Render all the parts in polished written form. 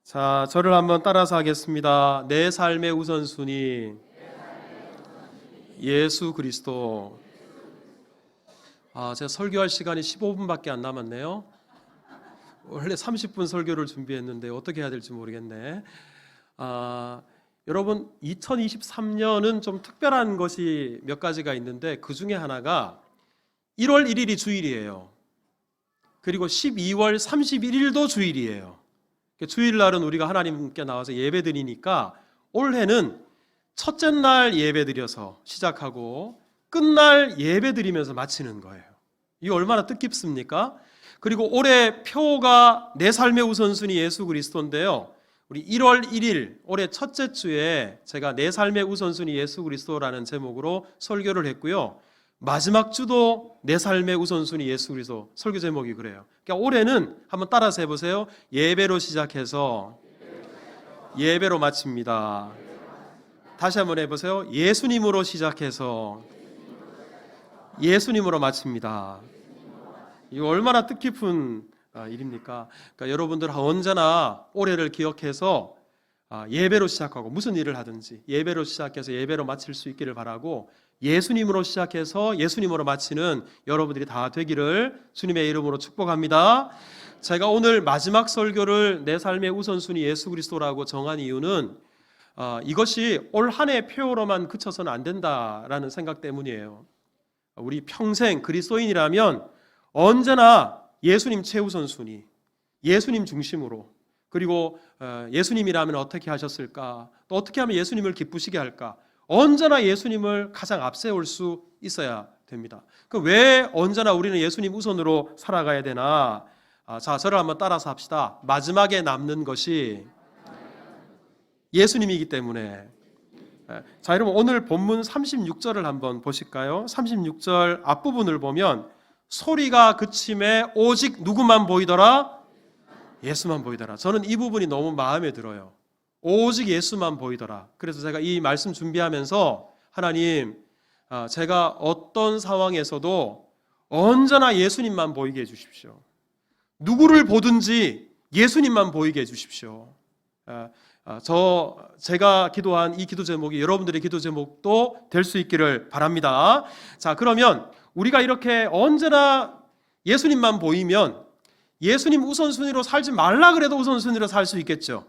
자, 저를 한번 따라서 하겠습니다. 내 삶의 우선순위 예수 그리스도. 제가 설교할 시간이 15분밖에 안 남았네요. 원래 30분 설교를 준비했는데 어떻게 해야 될지 모르겠네. 여러분 2023년은 좀 특별한 것이 몇 가지가 있는데 그 중에 하나가 1월 1일이 주일이에요. 그리고 12월 31일도 주일이에요. 주일날은 우리가 하나님께 나와서 예배드리니까 올해는 첫째 날 예배드려서 시작하고 끝날 예배드리면서 마치는 거예요. 이게 얼마나 뜻깊습니까? 그리고 올해 표가 내 삶의 우선순위 예수 그리스도인데요. 우리 1월 1일 올해 첫째 주에 제가 내 삶의 우선순위 예수 그리스도라는 제목으로 설교를 했고요. 마지막 주도 내 삶의 우선순위 예수 그리스도 설교 제목이 그래요. 그러니까 올해는 한번 따라서 해보세요. 예배로 시작해서 예배로 마칩니다. 다시 한번 해보세요. 예수님으로 시작해서 예수님으로 마칩니다. 이거 얼마나 뜻깊은 일입니까? 그러니까 여러분들 언제나 올해를 기억해서 예배로 시작하고 무슨 일을 하든지 예배로 시작해서 예배로 마칠 수 있기를 바라고, 예수님으로 시작해서 예수님으로 마치는 여러분들이 다 되기를 주님의 이름으로 축복합니다. 제가 오늘 마지막 설교를 내 삶의 우선순위 예수 그리스도라고 정한 이유는 이것이 올 한 해 표로만 그쳐서는 안 된다라는 생각 때문이에요. 우리 평생 그리스도인이라면 언제나 예수님 최우선순위, 예수님 중심으로, 그리고 예수님이라면 어떻게 하셨을까, 또 어떻게 하면 예수님을 기쁘시게 할까, 언제나 예수님을 가장 앞세울 수 있어야 됩니다. 왜 언제나 우리는 예수님 우선으로 살아가야 되나? 자, 저를 한번 따라서 합시다. 마지막에 남는 것이 예수님이기 때문에. 자, 여러분 오늘 본문 36절을 한번 보실까요? 36절 앞부분을 보면 소리가 그침에 오직 누구만 보이더라? 예수만 보이더라. 저는 이 부분이 너무 마음에 들어요. 오직 예수만 보이더라. 그래서 제가 이 말씀 준비하면서 하나님, 제가 어떤 상황에서도 언제나 예수님만 보이게 해주십시오. 누구를 보든지 예수님만 보이게 해주십시오. 제가 기도한 이 기도 제목이 여러분들의 기도 제목도 될 수 있기를 바랍니다. 자, 그러면 우리가 이렇게 언제나 예수님만 보이면 예수님 우선순위로 살지 말라 그래도 우선순위로 살 수 있겠죠.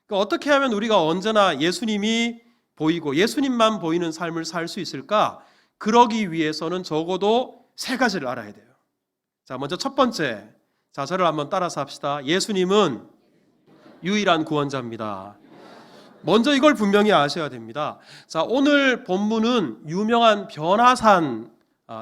그러니까 어떻게 하면 우리가 언제나 예수님이 보이고 예수님만 보이는 삶을 살 수 있을까? 그러기 위해서는 적어도 세 가지를 알아야 돼요. 자, 먼저 첫 번째, 자, 저를 한번 따라서 합시다. 예수님은 유일한 구원자입니다. 먼저 이걸 분명히 아셔야 됩니다. 자, 오늘 본문은 유명한 변화산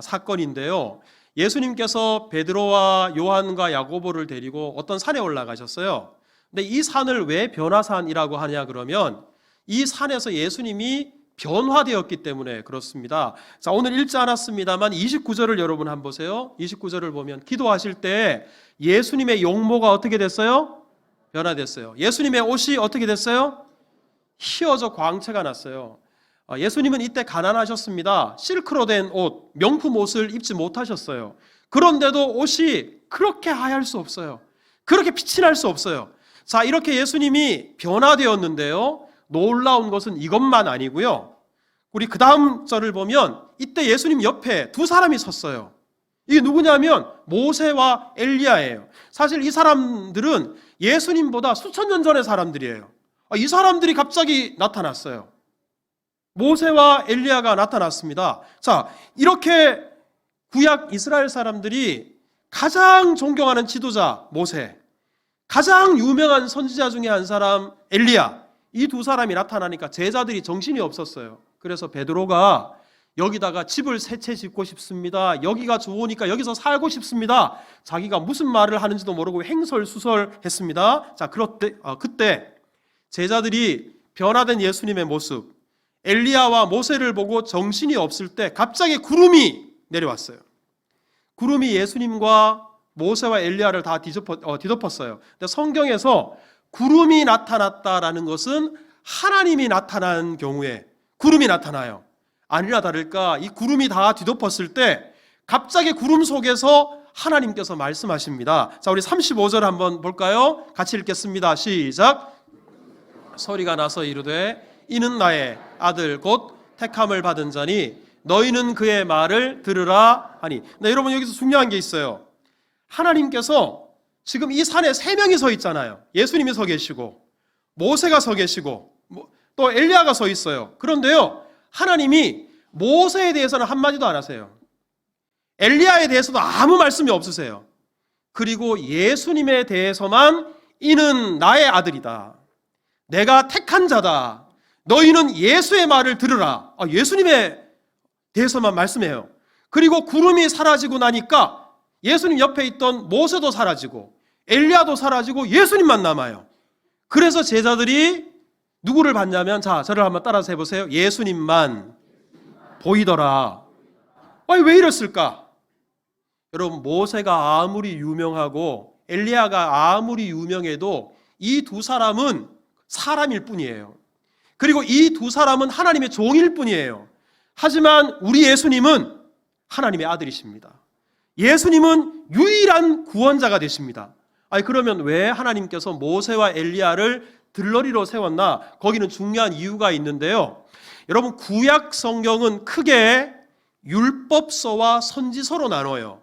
사건인데요. 예수님께서 베드로와 요한과 야고보를 데리고 어떤 산에 올라가셨어요. 근데 이 산을 왜 변화산이라고 하냐 그러면 이 산에서 예수님이 변화되었기 때문에 그렇습니다. 자, 오늘 읽지 않았습니다만 29절을 여러분 한번 보세요. 29절을 보면 기도하실 때 예수님의 용모가 어떻게 됐어요? 변화됐어요. 예수님의 옷이 어떻게 됐어요? 휘어져 광채가 났어요. 예수님은 이때 가난하셨습니다. 실크로 된 옷, 명품 옷을 입지 못하셨어요. 그런데도 옷이 그렇게 하얄 수 없어요. 그렇게 빛이 날 수 없어요. 자, 이렇게 예수님이 변화되었는데요. 놀라운 것은 이것만 아니고요. 우리 그 다음 절을 보면 이때 예수님 옆에 두 사람이 섰어요. 이게 누구냐면 모세와 엘리야예요. 사실 이 사람들은 예수님보다 수천 년 전의 사람들이에요. 이 사람들이 갑자기 나타났어요. 모세와 엘리야가 나타났습니다. 자, 이렇게 구약 이스라엘 사람들이 가장 존경하는 지도자 모세, 가장 유명한 선지자 중에 한 사람 엘리야, 이 두 사람이 나타나니까 제자들이 정신이 없었어요. 그래서 베드로가 여기다가 집을 세 채 짓고 싶습니다. 여기가 좋으니까 여기서 살고 싶습니다. 자기가 무슨 말을 하는지도 모르고 횡설수설했습니다. 자, 그때 제자들이 변화된 예수님의 모습, 엘리야와 모세를 보고 정신이 없을 때 갑자기 구름이 내려왔어요. 구름이 예수님과 모세와 엘리야를 다 뒤덮었어요. 근데 성경에서 구름이 나타났다라는 것은 하나님이 나타난 경우에 구름이 나타나요. 아니나 다를까 이 구름이 다 뒤덮었을 때 갑자기 구름 속에서 하나님께서 말씀하십니다. 자, 우리 35절 한번 볼까요? 같이 읽겠습니다. 시작. 소리가 나서 이르되 이는 나의 아들 곧 택함을 받은 자니 너희는 그의 말을 들으라 하니. 네, 여러분 여기서 중요한 게 있어요. 하나님께서 지금 이 산에 세 명이 서 있잖아요. 예수님이 서 계시고 모세가 서 계시고 또 엘리야가 서 있어요. 그런데요, 하나님이 모세에 대해서는 한마디도 안 하세요. 엘리야에 대해서도 아무 말씀이 없으세요. 그리고 예수님에 대해서만 이는 나의 아들이다, 내가 택한 자다, 너희는 예수의 말을 들으라. 예수님에 대해서만 말씀해요. 그리고 구름이 사라지고 나니까 예수님 옆에 있던 모세도 사라지고 엘리야도 사라지고 예수님만 남아요. 그래서 제자들이 누구를 봤냐면, 자, 저를 한번 따라서 해보세요. 예수님만 보이더라. 왜 이랬을까? 여러분, 모세가 아무리 유명하고 엘리야가 아무리 유명해도 이 두 사람은 사람일 뿐이에요. 그리고 이 두 사람은 하나님의 종일 뿐이에요. 하지만 우리 예수님은 하나님의 아들이십니다. 예수님은 유일한 구원자가 되십니다. 그러면 왜 하나님께서 모세와 엘리야를 들러리로 세웠나? 거기는 중요한 이유가 있는데요. 여러분, 구약 성경은 크게 율법서와 선지서로 나눠요.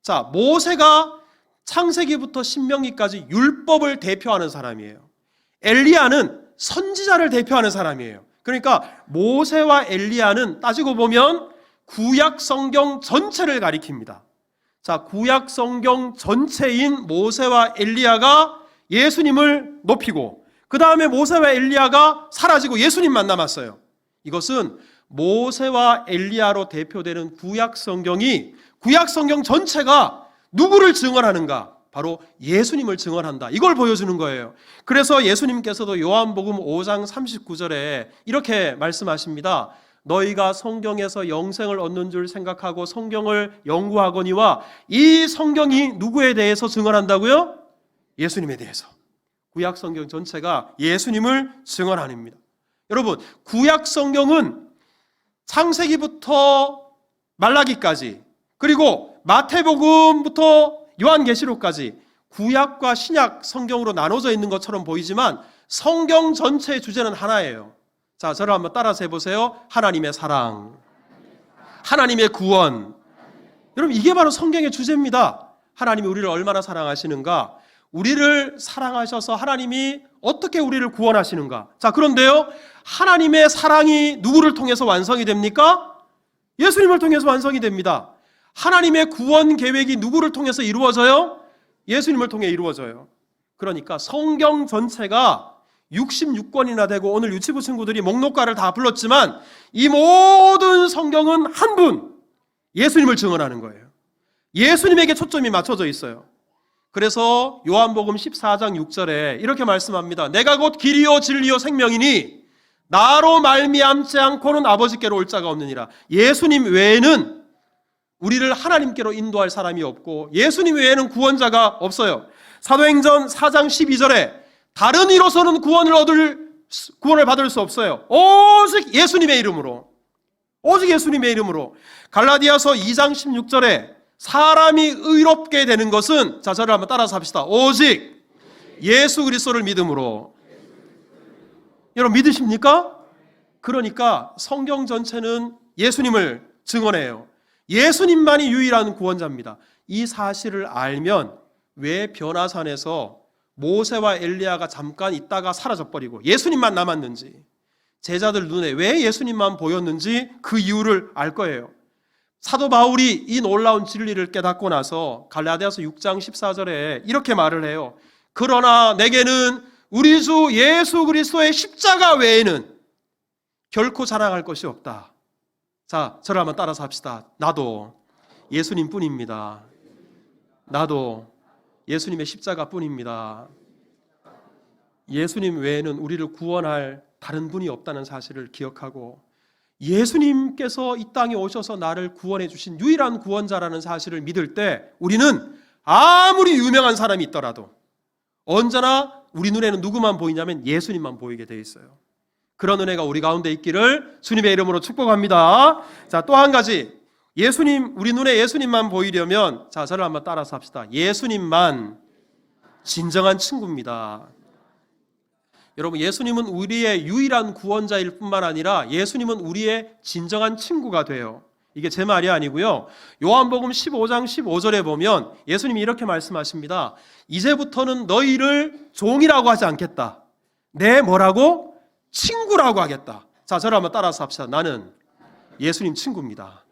자, 모세가 창세기부터 신명기까지 율법을 대표하는 사람이에요. 엘리야는 선지자를 대표하는 사람이에요. 그러니까 모세와 엘리야는 따지고 보면 구약 성경 전체를 가리킵니다. 자, 구약 성경 전체인 모세와 엘리야가 예수님을 높이고, 그 다음에 모세와 엘리야가 사라지고 예수님만 남았어요. 이것은 모세와 엘리야로 대표되는 구약 성경이, 구약 성경 전체가 누구를 증언하는가? 바로 예수님을 증언한다. 이걸 보여주는 거예요. 그래서 예수님께서도 요한복음 5장 39절에 이렇게 말씀하십니다. 너희가 성경에서 영생을 얻는 줄 생각하고 성경을 연구하거니와 이 성경이 누구에 대해서 증언한다고요? 예수님에 대해서. 구약 성경 전체가 예수님을 증언합니다. 여러분, 구약 성경은 창세기부터 말라기까지, 그리고 마태복음부터 요한계시록까지 구약과 신약 성경으로 나눠져 있는 것처럼 보이지만 성경 전체의 주제는 하나예요. 자, 저를 한번 따라서 해보세요. 하나님의 사랑, 하나님의 구원. 여러분, 이게 바로 성경의 주제입니다. 하나님이 우리를 얼마나 사랑하시는가, 우리를 사랑하셔서 하나님이 어떻게 우리를 구원하시는가. 자, 그런데요, 하나님의 사랑이 누구를 통해서 완성이 됩니까? 예수님을 통해서 완성이 됩니다. 하나님의 구원 계획이 누구를 통해서 이루어져요? 예수님을 통해 이루어져요. 그러니까 성경 전체가 66권이나 되고, 오늘 유치부 친구들이 목록가를 다 불렀지만 이 모든 성경은 한 분, 예수님을 증언하는 거예요. 예수님에게 초점이 맞춰져 있어요. 그래서 요한복음 14장 6절에 이렇게 말씀합니다. 내가 곧 길이요 진리요 생명이니 나로 말미암지 않고는 아버지께로 올 자가 없느니라. 예수님 외에는 우리를 하나님께로 인도할 사람이 없고 예수님 외에는 구원자가 없어요. 사도행전 4장 12절에 다른 이로서는 구원을 받을 수 없어요. 오직 예수님의 이름으로. 오직 예수님의 이름으로. 갈라디아서 2장 16절에 사람이 의롭게 되는 것은, 자, 저를 한번 따라서 합시다. 오직 예수 그리스도를 믿음으로. 여러분, 믿으십니까? 그러니까 성경 전체는 예수님을 증언해요. 예수님만이 유일한 구원자입니다. 이 사실을 알면 왜 변화산에서 모세와 엘리야가 잠깐 있다가 사라져버리고 예수님만 남았는지, 제자들 눈에 왜 예수님만 보였는지 그 이유를 알 거예요. 사도 바울이 이 놀라운 진리를 깨닫고 나서 갈라디아서 6장 14절에 이렇게 말을 해요. 그러나 내게는 우리 주 예수 그리스도의 십자가 외에는 결코 자랑할 것이 없다. 자, 저를 한번 따라서 합시다. 나도 예수님 뿐입니다. 나도 예수님의 십자가 뿐입니다. 예수님 외에는 우리를 구원할 다른 분이 없다는 사실을 기억하고, 예수님께서 이 땅에 오셔서 나를 구원해 주신 유일한 구원자라는 사실을 믿을 때 우리는 아무리 유명한 사람이 있더라도 언제나 우리 눈에는 누구만 보이냐면 예수님만 보이게 돼 있어요. 그런 은혜가 우리 가운데 있기를 주님의 이름으로 축복합니다. 자, 또 한 가지, 예수님, 우리 눈에 예수님만 보이려면, 자, 저를 한번 따라서 합시다. 예수님만 진정한 친구입니다. 여러분, 예수님은 우리의 유일한 구원자일 뿐만 아니라 예수님은 우리의 진정한 친구가 돼요. 이게 제 말이 아니고요. 요한복음 15장 15절에 보면 예수님이 이렇게 말씀하십니다. 이제부터는 너희를 종이라고 하지 않겠다. 내 뭐라고? 친구라고 하겠다. 자, 저를 한번 따라서 합시다. 나는 예수님 친구입니다.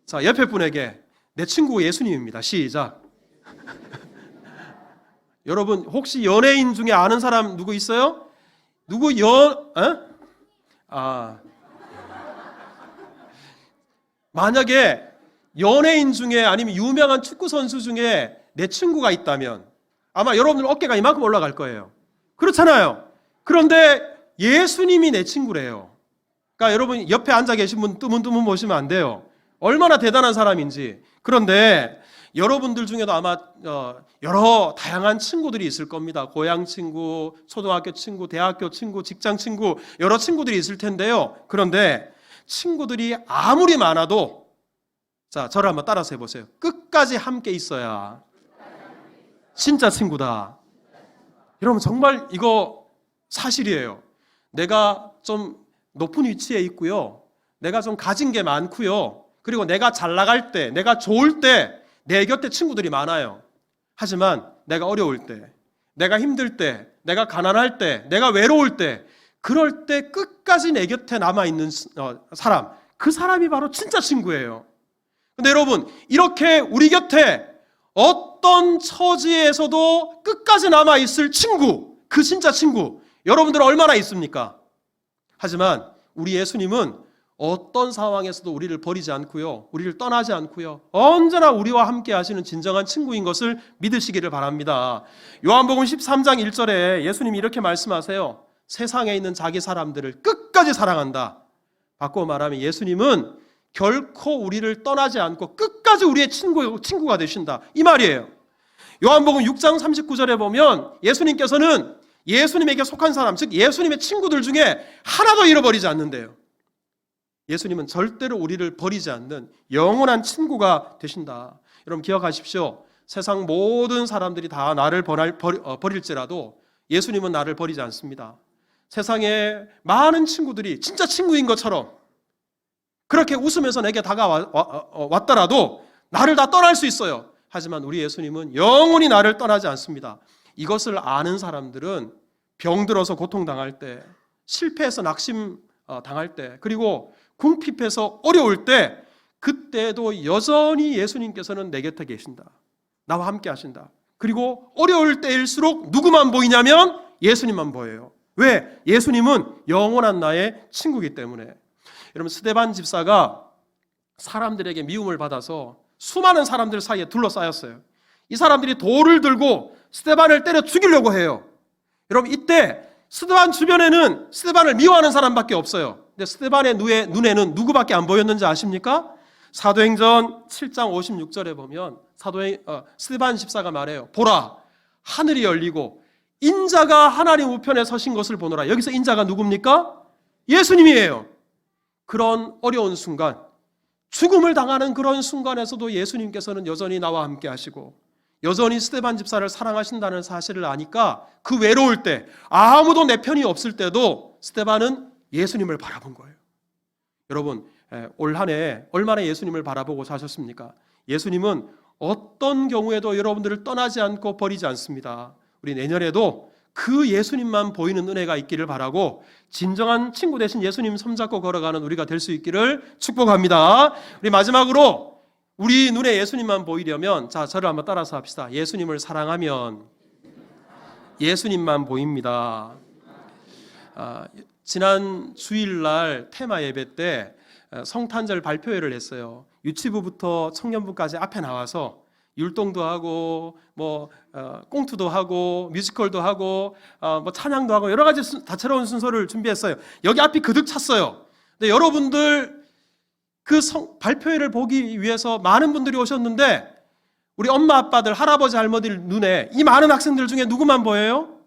자, 옆에 분에게 내 친구 예수님입니다. 시작. 여러분, 혹시 연예인 중에 아는 사람 누구 있어요? 만약에 연예인 중에 아니면 유명한 축구 선수 중에 내 친구가 있다면 아마 여러분들 어깨가 이만큼 올라갈 거예요. 그렇잖아요. 그런데 예수님이 내 친구래요. 그러니까 여러분 옆에 앉아 계신 분 뜨문뜨문 보시면 안 돼요. 얼마나 대단한 사람인지. 그런데 여러분들 중에도 아마 여러 다양한 친구들이 있을 겁니다. 고향 친구, 초등학교 친구, 대학교 친구, 직장 친구, 여러 친구들이 있을 텐데요. 그런데 친구들이 아무리 많아도, 자, 저를 한번 따라서 해보세요. 끝까지 함께 있어야 진짜 친구다. 여러분, 정말 이거 사실이에요. 내가 좀 높은 위치에 있고요. 내가 좀 가진 게 많고요. 그리고 내가 잘 나갈 때, 내가 좋을 때 내 곁에 친구들이 많아요. 하지만 내가 어려울 때, 내가 힘들 때, 내가 가난할 때, 내가 외로울 때, 그럴 때 끝까지 내 곁에 남아있는 사람, 그 사람이 바로 진짜 친구예요. 근데 여러분, 이렇게 우리 곁에 어떤 처지에서도 끝까지 남아있을 친구, 그 진짜 친구, 여러분들 얼마나 있습니까? 하지만 우리 예수님은 어떤 상황에서도 우리를 버리지 않고요, 우리를 떠나지 않고요, 언제나 우리와 함께 하시는 진정한 친구인 것을 믿으시기를 바랍니다. 요한복음 13장 1절에 예수님이 이렇게 말씀하세요. 세상에 있는 자기 사람들을 끝까지 사랑한다. 바꿔 말하면 예수님은 결코 우리를 떠나지 않고 끝까지 우리의 친구가 되신다, 이 말이에요. 요한복음 6장 39절에 보면 예수님께서는 예수님에게 속한 사람, 즉 예수님의 친구들 중에 하나도 잃어버리지 않는데요. 예수님은 절대로 우리를 버리지 않는 영원한 친구가 되신다. 여러분 기억하십시오. 세상 모든 사람들이 다 나를 버릴지라도 예수님은 나를 버리지 않습니다. 세상에 많은 친구들이 진짜 친구인 것처럼 그렇게 웃으면서 내게 다가왔더라도 나를 다 떠날 수 있어요. 하지만 우리 예수님은 영원히 나를 떠나지 않습니다. 이것을 아는 사람들은 병들어서 고통당할 때, 실패해서 낙심당할 때, 그리고 궁핍해서 어려울 때, 그때도 여전히 예수님께서는 내 곁에 계신다. 나와 함께 하신다. 그리고 어려울 때일수록 누구만 보이냐면 예수님만 보여요. 왜? 예수님은 영원한 나의 친구이기 때문에. 여러분, 스데반 집사가 사람들에게 미움을 받아서 수많은 사람들 사이에 둘러싸였어요. 이 사람들이 돌을 들고 스데반을 때려 죽이려고 해요. 여러분, 이때 스데반 주변에는 스데반을 미워하는 사람밖에 없어요. 근데 스데반의 눈에는 누구밖에 안 보였는지 아십니까? 사도행전 7장 56절에 보면 스데반 집사가 말해요. 보라, 하늘이 열리고 인자가 하나님 우편에 서신 것을 보노라. 여기서 인자가 누굽니까? 예수님이에요. 그런 어려운 순간, 죽음을 당하는 그런 순간에서도 예수님께서는 여전히 나와 함께 하시고 여전히 스데반 집사를 사랑하신다는 사실을 아니까 그 외로울 때, 아무도 내 편이 없을 때도 스데반은 예수님을 바라본 거예요. 여러분, 올 한 해 얼마나 예수님을 바라보고 사셨습니까? 예수님은 어떤 경우에도 여러분들을 떠나지 않고 버리지 않습니다. 우리 내년에도 그 예수님만 보이는 은혜가 있기를 바라고 진정한 친구 되신 예수님 손잡고 걸어가는 우리가 될 수 있기를 축복합니다. 우리 마지막으로 우리 눈에 예수님만 보이려면, 자, 저를 한번 따라서 합시다. 예수님을 사랑하면 예수님만 보입니다. 지난 주일날 테마 예배 때 성탄절 발표회를 했어요. 유치부부터 청년부까지 앞에 나와서 율동도 하고 꽁투도 하고 뮤지컬도 하고 찬양도 하고 여러 가지 다채로운 순서를 준비했어요. 여기 앞이 그득 찼어요. 근데 여러분들 그 발표회를 보기 위해서 많은 분들이 오셨는데 우리 엄마 아빠들, 할아버지 할머니들 눈에 이 많은 학생들 중에 누구만 보여요?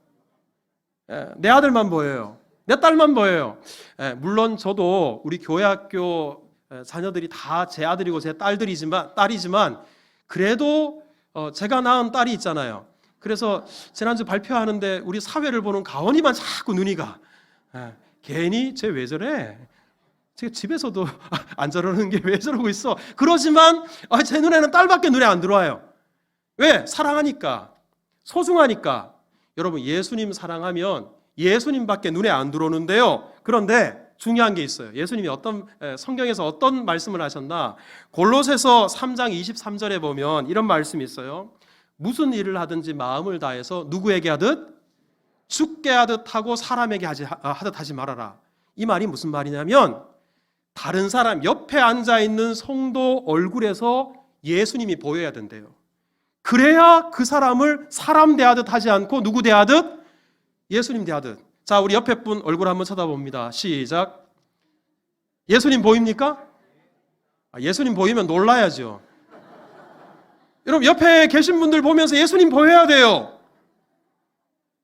내 아들만 보여요. 내 딸만 보여요. 물론 저도 우리 교회 학교 자녀들이 다 제 아들이고 제 딸이지만 그래도 제가 낳은 딸이 있잖아요. 그래서 지난주 발표하는데 우리 사회를 보는 가온이만 자꾸 눈이 가. 괜히 쟤 왜 저래? 제가 집에서도 안 저러는 게 왜 저러고 있어? 그러지만 제 눈에는 딸밖에 눈에 안 들어와요. 왜? 사랑하니까, 소중하니까. 여러분, 예수님 사랑하면 예수님밖에 눈에 안 들어오는데요. 그런데 중요한 게 있어요. 예수님이 성경에서 어떤 말씀을 하셨나? 골로새서 3장 23절에 보면 이런 말씀이 있어요. 무슨 일을 하든지 마음을 다해서 누구에게 하듯? 죽게 하듯 하고 사람에게 하듯 하지 말아라. 이 말이 무슨 말이냐면 다른 사람 옆에 앉아있는 성도 얼굴에서 예수님이 보여야 된대요. 그래야 그 사람을 사람 대하듯 하지 않고 누구 대하듯? 예수님 대하듯. 자, 우리 옆에 분 얼굴 한번 쳐다봅니다. 시작. 예수님 보입니까? 예수님 보이면 놀라야죠. 여러분, 옆에 계신 분들 보면서 예수님 보여야 돼요.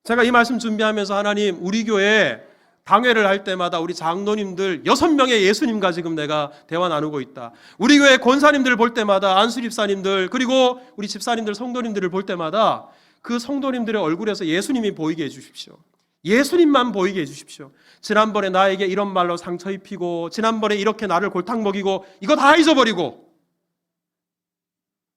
제가 이 말씀 준비하면서 하나님, 우리 교회 당회를 할 때마다 우리 장로님들 6명의 예수님과 지금 내가 대화 나누고 있다. 우리 교회 권사님들을 볼 때마다 안수 집사님들, 그리고 우리 집사님들, 성도님들을 볼 때마다 그 성도님들의 얼굴에서 예수님이 보이게 해주십시오. 예수님만 보이게 해주십시오. 지난번에 나에게 이런 말로 상처 입히고, 지난번에 이렇게 나를 골탕 먹이고, 이거 다 잊어버리고,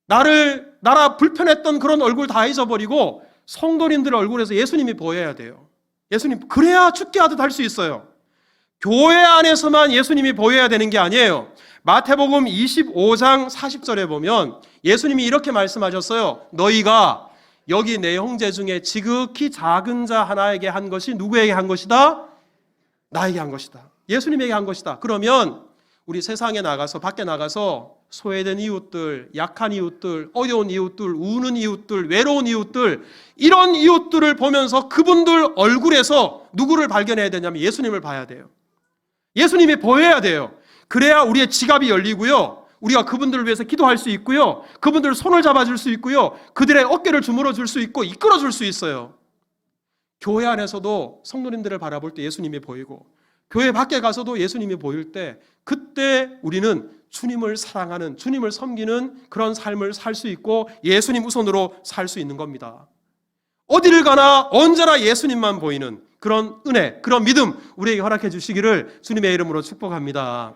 나라 불편했던 그런 얼굴 다 잊어버리고 성도님들의 얼굴에서 예수님이 보여야 돼요. 예수님, 그래야 죽게 하듯 할 수 있어요. 교회 안에서만 예수님이 보여야 되는 게 아니에요. 마태복음 25장 40절에 보면 예수님이 이렇게 말씀하셨어요. 너희가 여기 내 형제 중에 지극히 작은 자 하나에게 한 것이 누구에게 한 것이다? 나에게 한 것이다. 예수님에게 한 것이다. 그러면 우리 세상에 나가서, 밖에 나가서 소외된 이웃들, 약한 이웃들, 어려운 이웃들, 우는 이웃들, 외로운 이웃들, 이런 이웃들을 보면서 그분들 얼굴에서 누구를 발견해야 되냐면 예수님을 봐야 돼요. 예수님이 보여야 돼요. 그래야 우리의 지갑이 열리고요. 우리가 그분들을 위해서 기도할 수 있고요. 그분들 손을 잡아줄 수 있고요. 그들의 어깨를 주물러 줄 수 있고 이끌어 줄 수 있어요. 교회 안에서도 성도님들을 바라볼 때 예수님이 보이고, 교회 밖에 가서도 예수님이 보일 때, 그때 우리는 주님을 사랑하는, 주님을 섬기는 그런 삶을 살 수 있고 예수님 우선으로 살 수 있는 겁니다. 어디를 가나 언제나 예수님만 보이는 그런 은혜, 그런 믿음 우리에게 허락해 주시기를 주님의 이름으로 축복합니다.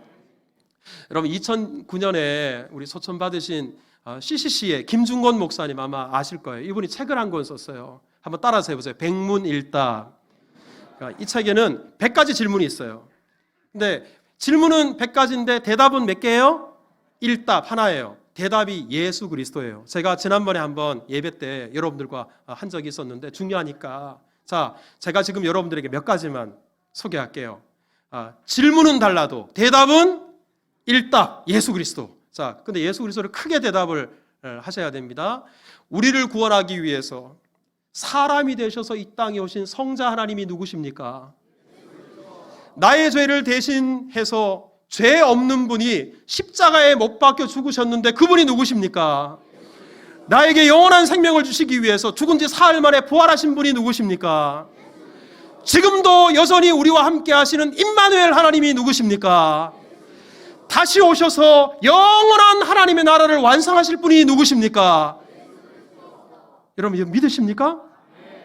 여러분, 2009년에 우리 소천 받으신 CCC의 김중건 목사님 아마 아실 거예요. 이분이 책을 한 권 썼어요. 한번 따라서 해보세요. 백문일답. 이 책에는 100가지 질문이 있어요. 근데 질문은 100가지인데 대답은 몇 개예요? 일답 하나예요. 대답이 예수 그리스도예요. 제가 지난번에 한번 예배 때 여러분들과 한 적이 있었는데 중요하니까, 자, 제가 지금 여러분들에게 몇 가지만 소개할게요. 질문은 달라도 대답은 일답, 예수 그리스도. 자, 근데 예수 그리스도를 크게 대답을 하셔야 됩니다. 우리를 구원하기 위해서 사람이 되셔서 이 땅에 오신 성자 하나님이 누구십니까? 나의 죄를 대신해서 죄 없는 분이 십자가에 못 박혀 죽으셨는데 그분이 누구십니까? 나에게 영원한 생명을 주시기 위해서 죽은 지 사흘 만에 부활하신 분이 누구십니까? 지금도 여전히 우리와 함께 하시는 임마누엘 하나님이 누구십니까? 다시 오셔서 영원한 하나님의 나라를 완성하실 분이 누구십니까? 여러분, 이거 믿으십니까?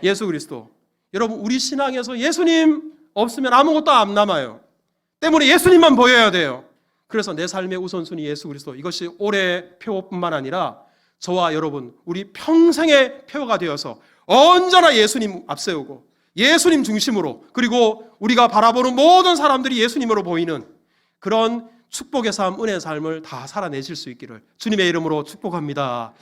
예수 그리스도. 여러분, 우리 신앙에서 예수님 없으면 아무것도 안 남아요. 때문에 예수님만 보여야 돼요. 그래서 내 삶의 우선순위 예수 그리스도. 이것이 올해 표뿐만 아니라 저와 여러분, 우리 평생의 표가 되어서 언제나 예수님 앞세우고 예수님 중심으로, 그리고 우리가 바라보는 모든 사람들이 예수님으로 보이는 그런 축복의 삶, 은혜의 삶을 다 살아내실 수 있기를 주님의 이름으로 축복합니다.